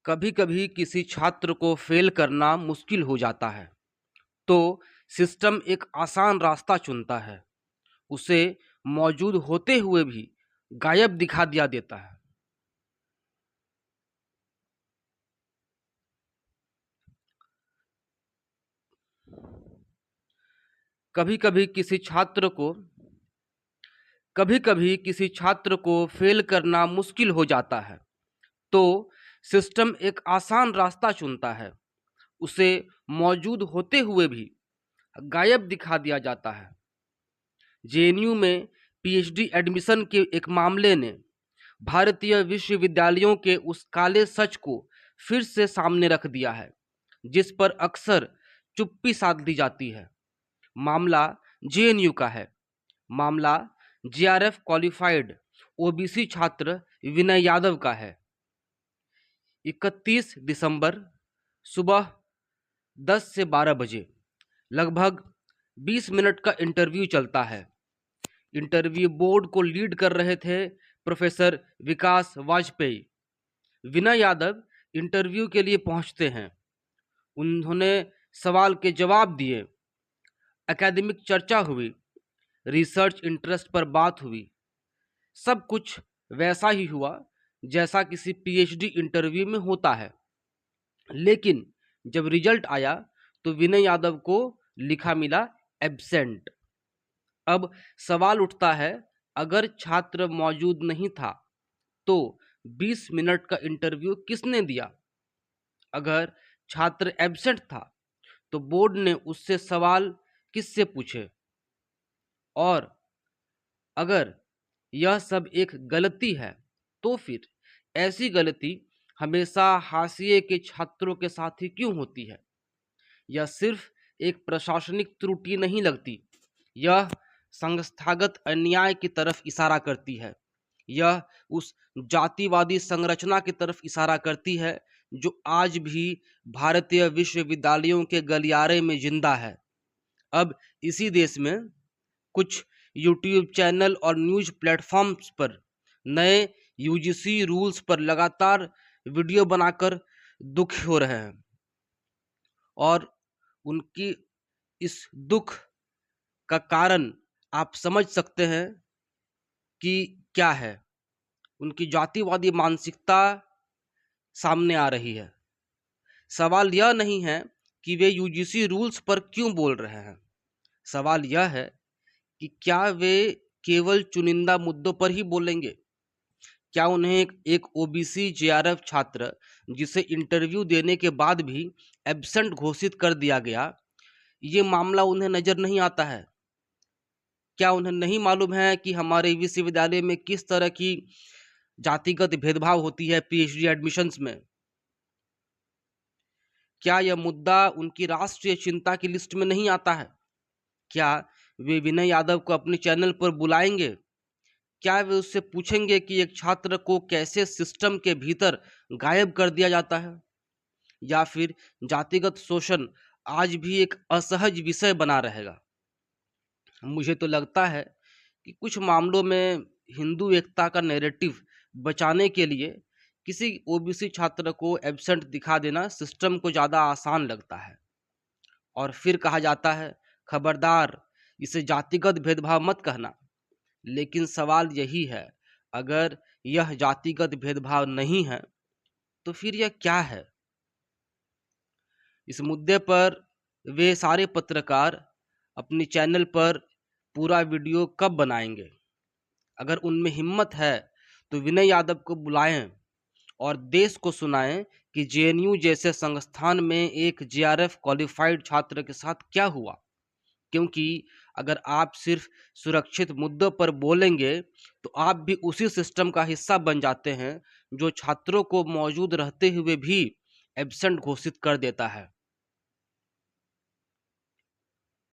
कभी कभी किसी छात्र को फेल करना मुश्किल हो जाता है तो सिस्टम एक आसान रास्ता चुनता है। उसे मौजूद होते हुए भी गायब दिखा दिया देता है। कभी कभी किसी छात्र को कभी कभी किसी छात्र को फेल करना मुश्किल हो जाता है तो सिस्टम एक आसान रास्ता चुनता है। उसे मौजूद होते हुए भी गायब दिखा दिया जाता है। जेएनयू में पीएचडी एडमिशन के एक मामले ने भारतीय विश्वविद्यालयों के उस काले सच को फिर से सामने रख दिया है जिस पर अक्सर चुप्पी साध दी जाती है। मामला जेएनयू का है। मामला जेआरएफ क्वालिफाइड ओबीसी छात्र विनय यादव का है। 31 दिसंबर सुबह 10 से 12 बजे लगभग 20 मिनट का इंटरव्यू चलता है। इंटरव्यू बोर्ड को लीड कर रहे थे प्रोफेसर विकास वाजपेयी। विनय यादव इंटरव्यू के लिए पहुंचते हैं। उन्होंने सवाल के जवाब दिए, एकेडमिक चर्चा हुई, रिसर्च इंटरेस्ट पर बात हुई। सब कुछ वैसा ही हुआ जैसा किसी पीएचडी इंटरव्यू में होता है। लेकिन जब रिजल्ट आया तो विनय यादव को लिखा मिला एब्सेंट। अब सवाल उठता है, अगर छात्र मौजूद नहीं था तो 20 मिनट का इंटरव्यू किसने दिया? अगर छात्र एब्सेंट था तो बोर्ड ने उससे सवाल किससे पूछे? और अगर यह सब एक गलती है तो फिर ऐसी गलती हमेशा हाशिए के छात्रों के साथ ही क्यों होती है? यह सिर्फ एक प्रशासनिक त्रुटि नहीं लगती, यह संस्थागत अन्याय की तरफ इशारा करती है। यह उस जातिवादी संरचना की तरफ इशारा करती है जो आज भी भारतीय विश्वविद्यालयों के गलियारे में जिंदा है। अब इसी देश में कुछ यूट्यूब चैनल और न्यूज प्लेटफॉर्म्स पर नए यूजीसी रूल्स पर लगातार वीडियो बनाकर दुखी हो रहे हैं और उनकी इस दुख का कारण आप समझ सकते हैं कि क्या है। उनकी जातिवादी मानसिकता सामने आ रही है। सवाल यह नहीं है कि वे यूजीसी रूल्स पर क्यों बोल रहे हैं। सवाल यह है कि क्या वे केवल चुनिंदा मुद्दों पर ही बोलेंगे? क्या उन्हें एक ओबीसी जेआरएफ छात्र जिसे इंटरव्यू देने के बाद भी एब्सेंट घोषित कर दिया गया, ये मामला उन्हें नजर नहीं आता है? क्या उन्हें नहीं मालूम है कि हमारे विश्वविद्यालय में किस तरह की जातिगत भेदभाव होती है पीएचडी एडमिशन्स में? क्या यह मुद्दा उनकी राष्ट्रीय चिंता की लिस्ट में नहीं आता है? क्या वे विनय यादव को अपने चैनल पर बुलाएंगे? क्या वे उससे पूछेंगे कि एक छात्र को कैसे सिस्टम के भीतर गायब कर दिया जाता है? या फिर जातिगत शोषण आज भी एक असहज विषय बना रहेगा? मुझे तो लगता है कि कुछ मामलों में हिंदू एकता का नैरेटिव बचाने के लिए किसी ओबीसी छात्र को एब्सेंट दिखा देना सिस्टम को ज़्यादा आसान लगता है। और फिर कहा जाता है, खबरदार, इसे जातिगत भेदभाव मत कहना। लेकिन सवाल यही है, अगर यह जातिगत भेदभाव नहीं है तो फिर यह क्या है? इस मुद्दे पर वे सारे पत्रकार अपने चैनल पर पूरा वीडियो कब बनाएंगे? अगर उनमें हिम्मत है तो विनय यादव को बुलाएं और देश को सुनाएं कि जेएनयू जैसे संस्थान में एक जेआरएफ क्वालिफाइड छात्र के साथ क्या हुआ। क्योंकि अगर आप सिर्फ सुरक्षित मुद्दों पर बोलेंगे तो आप भी उसी सिस्टम का हिस्सा बन जाते हैं जो छात्रों को मौजूद रहते हुए भी एब्सेंट घोषित कर देता है।